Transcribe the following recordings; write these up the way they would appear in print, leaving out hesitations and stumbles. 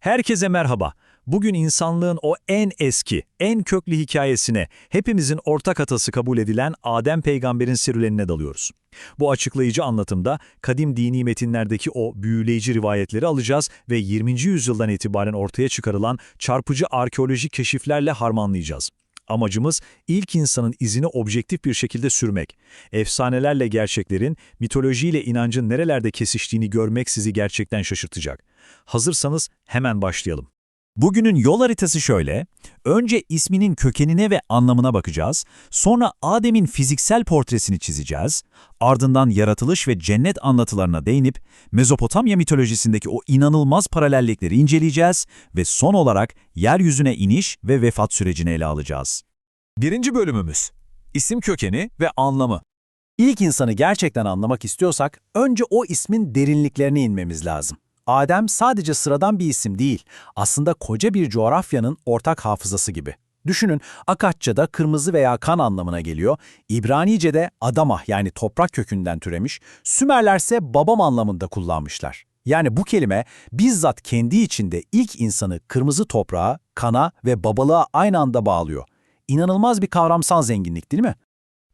Herkese merhaba. Bugün insanlığın o en eski, en köklü hikayesine, hepimizin ortak atası kabul edilen Adem peygamberin serüvenine dalıyoruz. Bu açıklayıcı anlatımda kadim dini metinlerdeki o büyüleyici rivayetleri alacağız ve 20. yüzyıldan itibaren ortaya çıkarılan çarpıcı arkeolojik keşiflerle harmanlayacağız. Amacımız ilk insanın izini objektif bir şekilde sürmek. Efsanelerle gerçeklerin, mitolojiyle inancın nerelerde kesiştiğini görmek sizi gerçekten şaşırtacak. Hazırsanız hemen başlayalım. Bugünün yol haritası şöyle: önce isminin kökenine ve anlamına bakacağız, sonra Adem'in fiziksel portresini çizeceğiz, ardından yaratılış ve cennet anlatılarına değinip Mezopotamya mitolojisindeki o inanılmaz paralellikleri inceleyeceğiz ve son olarak yeryüzüne iniş ve vefat sürecini ele alacağız. Birinci bölümümüz: İsim kökeni ve anlamı. İlk insanı gerçekten anlamak istiyorsak önce o ismin derinliklerine inmemiz lazım. Adem sadece sıradan bir isim değil, aslında koca bir coğrafyanın ortak hafızası gibi. Düşünün, Akatça'da kırmızı veya kan anlamına geliyor, İbranice'de Adamah yani toprak kökünden türemiş, Sümerlerse babam anlamında kullanmışlar. Yani bu kelime bizzat kendi içinde ilk insanı kırmızı toprağa, kana ve babalığa aynı anda bağlıyor. İnanılmaz bir kavramsal zenginlik değil mi?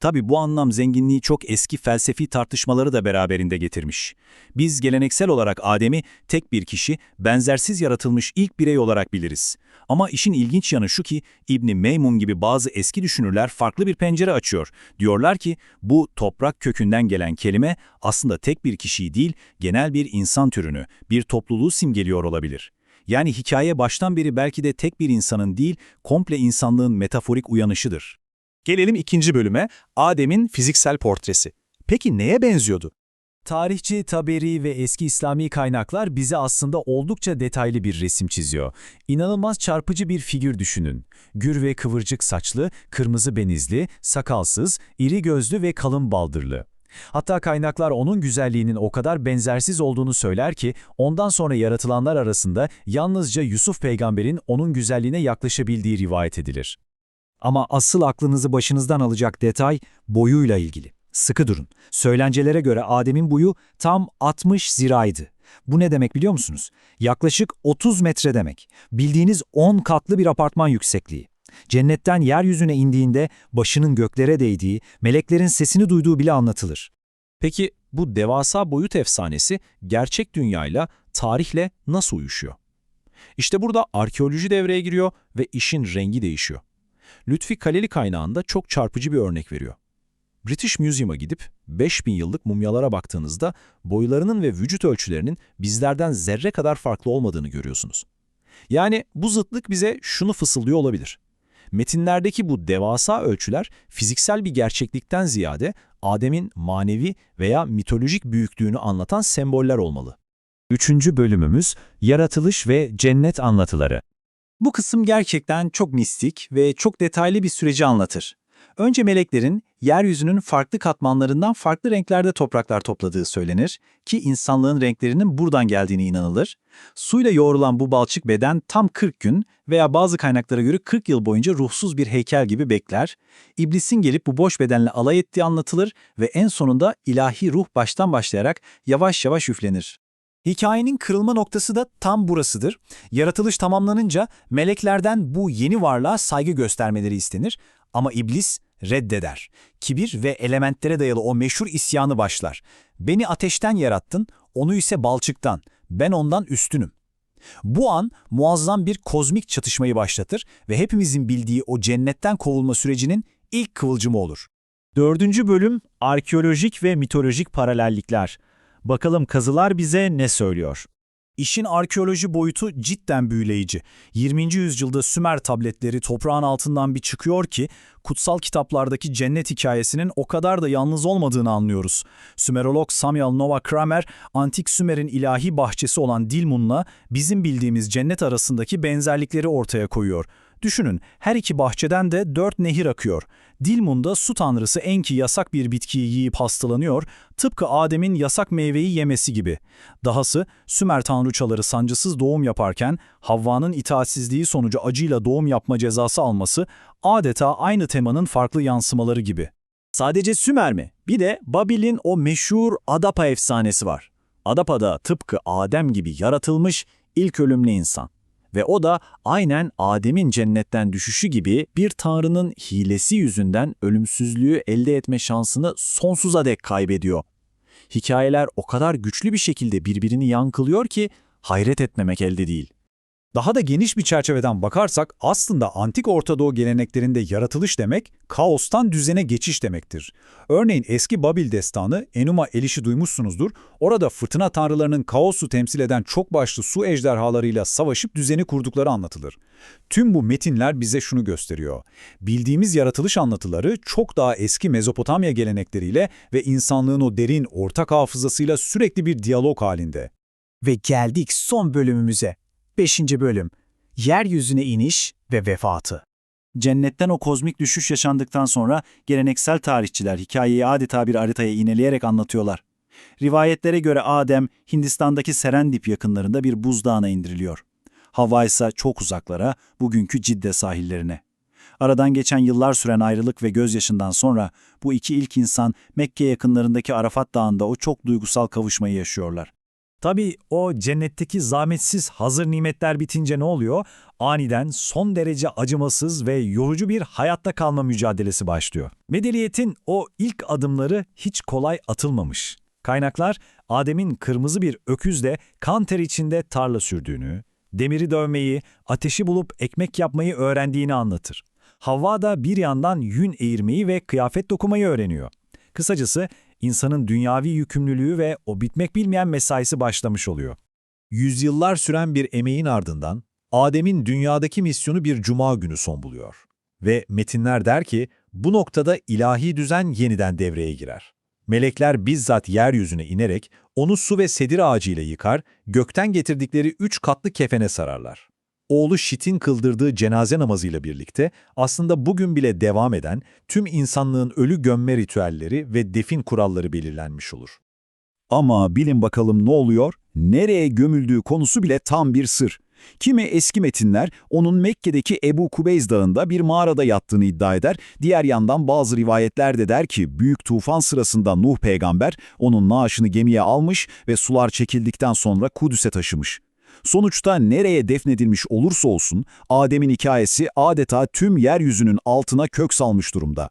Tabii bu anlam zenginliği çok eski felsefi tartışmaları da beraberinde getirmiş. Biz geleneksel olarak Adem'i tek bir kişi, benzersiz yaratılmış ilk birey olarak biliriz. Ama işin ilginç yanı şu ki İbn Meymun gibi bazı eski düşünürler farklı bir pencere açıyor. Diyorlar ki bu toprak kökünden gelen kelime aslında tek bir kişiyi değil, genel bir insan türünü, bir topluluğu simgeliyor olabilir. Yani hikaye baştan beri belki de tek bir insanın değil, komple insanlığın metaforik uyanışıdır. Gelelim ikinci bölüme, Adem'in fiziksel portresi. Peki neye benziyordu? Tarihçi, Taberi ve eski İslami kaynaklar bize aslında oldukça detaylı bir resim çiziyor. İnanılmaz çarpıcı bir figür düşünün. Gür ve kıvırcık saçlı, kırmızı benizli, sakalsız, iri gözlü ve kalın baldırlı. Hatta kaynaklar onun güzelliğinin o kadar benzersiz olduğunu söyler ki ondan sonra yaratılanlar arasında yalnızca Yusuf peygamberin onun güzelliğine yaklaşabildiği rivayet edilir. Ama asıl aklınızı başınızdan alacak detay boyuyla ilgili. Sıkı durun. Söylencelere göre Adem'in boyu tam 60 ziraydı. Bu ne demek biliyor musunuz? Yaklaşık 30 metre demek. Bildiğiniz 10 katlı bir apartman yüksekliği. Cennetten yeryüzüne indiğinde başının göklere değdiği, meleklerin sesini duyduğu bile anlatılır. Peki bu devasa boyut efsanesi gerçek dünyayla, tarihle nasıl uyuşuyor? İşte burada arkeoloji devreye giriyor ve işin rengi değişiyor. Lütfi Kaleli kaynağında çok çarpıcı bir örnek veriyor. British Museum'a gidip 5000 yıllık mumyalara baktığınızda boylarının ve vücut ölçülerinin bizlerden zerre kadar farklı olmadığını görüyorsunuz. Yani bu zıtlık bize şunu fısıldıyor olabilir: metinlerdeki bu devasa ölçüler fiziksel bir gerçeklikten ziyade Adem'in manevi veya mitolojik büyüklüğünü anlatan semboller olmalı. Üçüncü bölümümüz yaratılış ve cennet anlatıları. Bu kısım gerçekten çok mistik ve çok detaylı bir süreci anlatır. Önce meleklerin yeryüzünün farklı katmanlarından farklı renklerde topraklar topladığı söylenir ki insanlığın renklerinin buradan geldiğine inanılır. Suyla yoğrulan bu balçık beden tam 40 gün veya bazı kaynaklara göre 40 yıl boyunca ruhsuz bir heykel gibi bekler. İblisin gelip bu boş bedenle alay ettiği anlatılır ve en sonunda ilahi ruh baştan başlayarak yavaş yavaş üflenir. Hikayenin kırılma noktası da tam burasıdır. Yaratılış tamamlanınca meleklerden bu yeni varlığa saygı göstermeleri istenir ama iblis reddeder. Kibir ve elementlere dayalı o meşhur isyanı başlar. Beni ateşten yarattın, onu ise balçıktan. Ben ondan üstünüm. Bu an muazzam bir kozmik çatışmayı başlatır ve hepimizin bildiği o cennetten kovulma sürecinin ilk kıvılcımı olur. Dördüncü bölüm arkeolojik ve mitolojik paralellikler. Bakalım kazılar bize ne söylüyor? İşin arkeoloji boyutu cidden büyüleyici. 20. yüzyılda Sümer tabletleri toprağın altından bir çıkıyor ki kutsal kitaplardaki cennet hikayesinin o kadar da yalnız olmadığını anlıyoruz. Sümerolog Samuel Noah Kramer, antik Sümer'in ilahi bahçesi olan Dilmun'la bizim bildiğimiz cennet arasındaki benzerlikleri ortaya koyuyor. Düşünün, her iki bahçeden de 4 nehir akıyor. Dilmun'da su tanrısı Enki yasak bir bitkiyi yiyip hastalanıyor, tıpkı Adem'in yasak meyveyi yemesi gibi. Dahası Sümer tanrıçaları sancısız doğum yaparken Havva'nın itaatsizliği sonucu acıyla doğum yapma cezası alması adeta aynı temanın farklı yansımaları gibi. Sadece Sümer mi? Bir de Babil'in o meşhur Adapa efsanesi var. Adapa'da tıpkı Adem gibi yaratılmış ilk ölümlü insan. Ve o da aynen Adem'in cennetten düşüşü gibi bir tanrının hilesi yüzünden ölümsüzlüğü elde etme şansını sonsuza dek kaybediyor. Hikayeler o kadar güçlü bir şekilde birbirini yankılıyor ki hayret etmemek elde değil. Daha da geniş bir çerçeveden bakarsak aslında antik Orta Doğu geleneklerinde yaratılış demek, kaostan düzene geçiş demektir. Örneğin eski Babil destanı, Enuma Elish'i duymuşsunuzdur, orada fırtına tanrılarının kaosu temsil eden çok başlı su ejderhalarıyla savaşıp düzeni kurdukları anlatılır. Tüm bu metinler bize şunu gösteriyor. Bildiğimiz yaratılış anlatıları çok daha eski Mezopotamya gelenekleriyle ve insanlığın o derin ortak hafızasıyla sürekli bir diyalog halinde. Ve geldik son bölümümüze. 5. bölüm. Yeryüzüne iniş ve vefatı. Cennetten o kozmik düşüş yaşandıktan sonra geleneksel tarihçiler hikayeyi adeta bir haritaya iğneleyerek anlatıyorlar. Rivayetlere göre Adem, Hindistan'daki Serendip yakınlarında bir buzdağına indiriliyor. Havva ise çok uzaklara, bugünkü Cidde sahillerine. Aradan geçen yıllar süren ayrılık ve gözyaşından sonra bu iki ilk insan Mekke yakınlarındaki Arafat Dağı'nda o çok duygusal kavuşmayı yaşıyorlar. Tabii o cennetteki zahmetsiz hazır nimetler bitince ne oluyor? Aniden son derece acımasız ve yorucu bir hayatta kalma mücadelesi başlıyor. Medeniyetin o ilk adımları hiç kolay atılmamış. Kaynaklar Adem'in kırmızı bir öküzle kan ter içinde tarla sürdüğünü, demiri dövmeyi, ateşi bulup ekmek yapmayı öğrendiğini anlatır. Havva da bir yandan yün eğirmeyi ve kıyafet dokumayı öğreniyor. Kısacası insanın dünyavi yükümlülüğü ve o bitmek bilmeyen mesaisi başlamış oluyor. Yüzyıllar süren bir emeğin ardından Adem'in dünyadaki misyonu bir cuma günü son buluyor. Ve metinler der ki bu noktada ilahi düzen yeniden devreye girer. Melekler bizzat yeryüzüne inerek onu su ve sedir ağacıyla yıkar, gökten getirdikleri 3 katlı kefene sararlar. Oğlu Şit'in kıldırdığı cenaze namazıyla birlikte aslında bugün bile devam eden tüm insanlığın ölü gömme ritüelleri ve defin kuralları belirlenmiş olur. Ama bilin bakalım ne oluyor? Nereye gömüldüğü konusu bile tam bir sır. Kimi eski metinler onun Mekke'deki Ebu Kubeyz Dağı'nda bir mağarada yattığını iddia eder, diğer yandan bazı rivayetler de der ki büyük tufan sırasında Nuh peygamber onun naaşını gemiye almış ve sular çekildikten sonra Kudüs'e taşımış. Sonuçta nereye defnedilmiş olursa olsun Adem'in hikayesi adeta tüm yeryüzünün altına kök salmış durumda.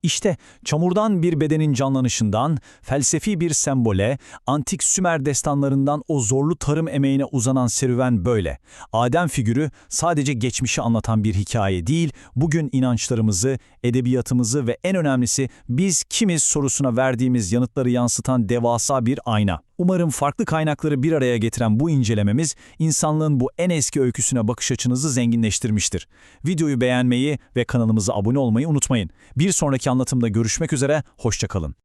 İşte çamurdan bir bedenin canlanışından, felsefi bir sembole, antik Sümer destanlarından o zorlu tarım emeğine uzanan serüven böyle. Adem figürü sadece geçmişi anlatan bir hikaye değil, bugün inançlarımızı, edebiyatımızı ve en önemlisi biz kimiz sorusuna verdiğimiz yanıtları yansıtan devasa bir ayna. Umarım farklı kaynakları bir araya getiren bu incelememiz, insanlığın bu en eski öyküsüne bakış açınızı zenginleştirmiştir. Videoyu beğenmeyi ve kanalımıza abone olmayı unutmayın. Bir sonraki anlatımda görüşmek üzere, hoşça kalın.